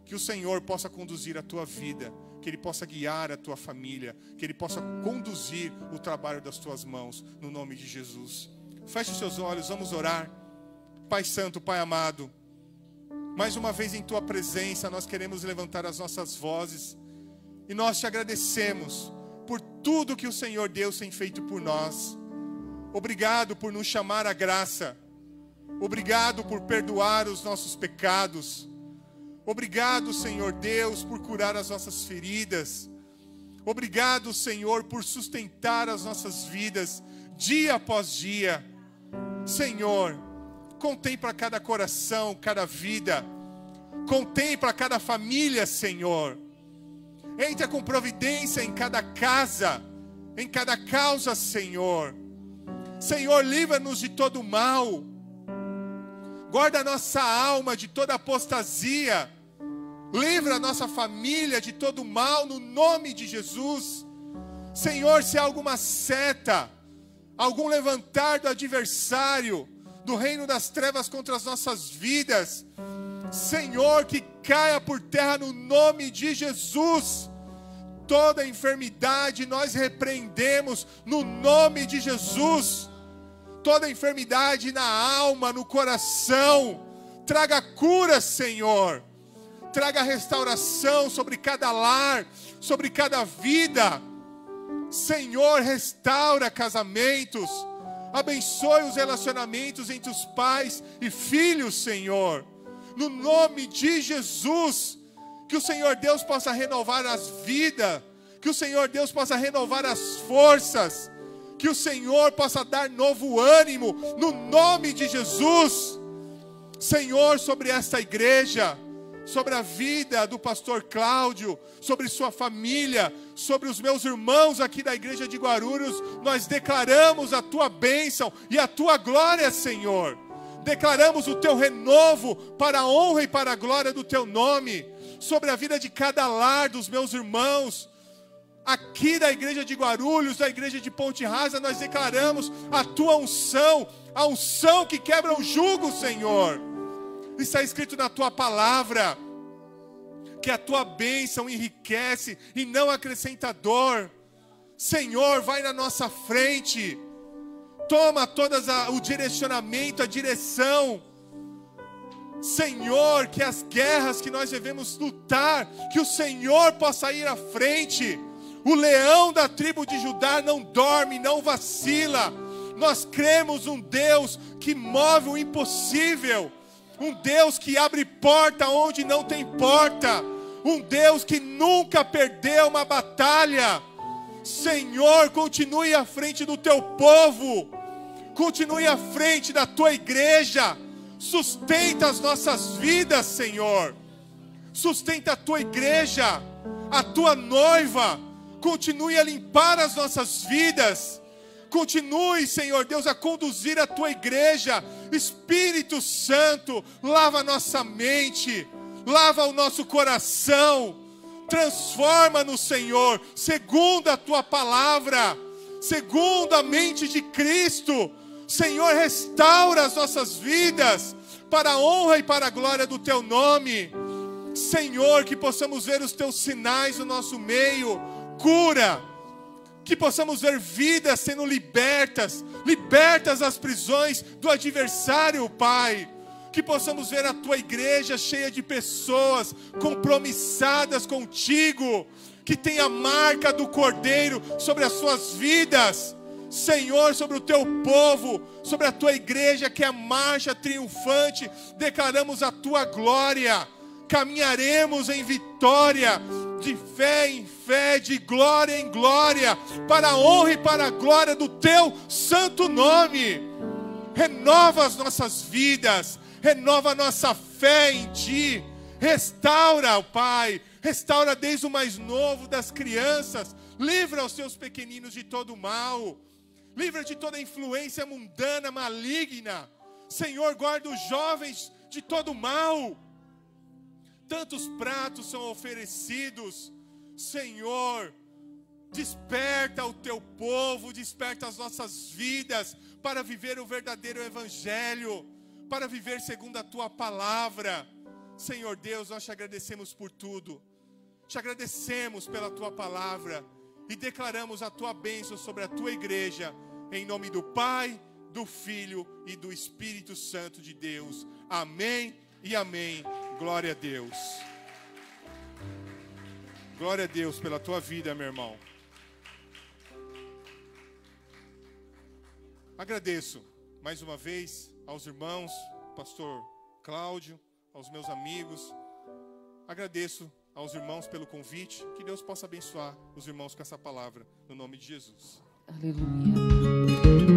Que o Senhor possa conduzir a tua vida, que Ele possa guiar a tua família, que Ele possa conduzir o trabalho das tuas mãos, no nome de Jesus. Feche os seus olhos, vamos orar. Pai Santo, Pai amado, mais uma vez em tua presença, nós queremos levantar as nossas vozes, e nós te agradecemos por tudo que o Senhor Deus tem feito por nós. Obrigado por nos chamar à graça. Obrigado por perdoar os nossos pecados. Obrigado, Senhor Deus, por curar as nossas feridas. Obrigado, Senhor, por sustentar as nossas vidas dia após dia. Senhor, contempla cada coração, cada vida. Contempla cada família, Senhor. Entra com providência em cada casa, em cada causa, Senhor. Senhor, livra-nos de todo mal. Guarda a nossa alma de toda apostasia. Livra a nossa família de todo mal, no nome de Jesus. Senhor, se há alguma seta, algum levantar do adversário, do reino das trevas contra as nossas vidas, Senhor, que caia por terra no nome de Jesus. Toda enfermidade nós repreendemos no nome de Jesus. Toda enfermidade na alma, no coração, traga cura, Senhor. traga restauração sobre cada lar, sobre cada vida. Senhor, restaura casamentos, abençoe os relacionamentos entre os pais e filhos, Senhor. No nome de Jesus, que o Senhor Deus possa renovar as vidas, que o Senhor Deus possa renovar as forças, que o Senhor possa dar novo ânimo, no nome de Jesus. Senhor, sobre esta igreja, sobre a vida do pastor Cláudio, sobre sua família, sobre os meus irmãos aqui da igreja de Guarulhos, nós declaramos a tua bênção e a tua glória, Senhor. Declaramos o teu renovo para a honra e para a glória do teu nome, sobre a vida de cada lar dos meus irmãos, aqui da igreja de Guarulhos, da igreja de Ponte Rasa, nós declaramos a tua unção, a unção que quebra o jugo, Senhor. Está escrito na tua palavra, que a tua bênção enriquece e não acrescenta dor. Senhor, vai na nossa frente, toma o direcionamento, a direção. Senhor, que as guerras que nós devemos lutar, que o Senhor possa ir à frente. O leão da tribo de Judá não dorme, não vacila. Nós cremos um Deus que move o impossível, um Deus que abre porta onde não tem porta, um Deus que nunca perdeu uma batalha. Senhor, continue à frente do teu povo, continue à frente da tua igreja, sustenta as nossas vidas, Senhor, sustenta a tua igreja, a tua noiva, continue a limpar as nossas vidas, continue, Senhor Deus, a conduzir a tua igreja. Espírito Santo, lava a nossa mente, lava o nosso coração, transforma-nos, Senhor, segundo a tua palavra, segundo a mente de Cristo. Senhor, restaura as nossas vidas, para a honra e para a glória do teu nome. Senhor, que possamos ver os teus sinais no nosso meio, cura, que possamos ver vidas sendo libertas das prisões do adversário, Pai. Que possamos ver a tua igreja cheia de pessoas compromissadas contigo, que tem a marca do Cordeiro sobre as suas vidas. Senhor, sobre o teu povo, sobre a tua igreja, que é a marcha triunfante, declaramos a tua glória. Caminharemos em vitória, de fé em fé, de glória em glória, para a honra e para a glória do teu santo nome. Renova as nossas vidas, renova a nossa fé em ti, restaura, ó Pai, restaura desde o mais novo das crianças, livra os teus pequeninos de todo mal, livra de toda influência mundana, maligna. Senhor, guarda os jovens de todo mal. Tantos pratos são oferecidos, Senhor, desperta o teu povo, desperta as nossas vidas para viver o verdadeiro evangelho, para viver segundo a tua palavra. Senhor Deus, nós te agradecemos por tudo, te agradecemos pela tua palavra e declaramos a tua bênção sobre a tua igreja, em nome do Pai, do Filho e do Espírito Santo de Deus. Amém e amém. Glória a Deus. Glória a Deus pela tua vida, meu irmão. Agradeço mais uma vez aos irmãos, pastor Cláudio, aos meus amigos. Agradeço aos irmãos pelo convite. Que Deus possa abençoar os irmãos com essa palavra, no nome de Jesus. Aleluia.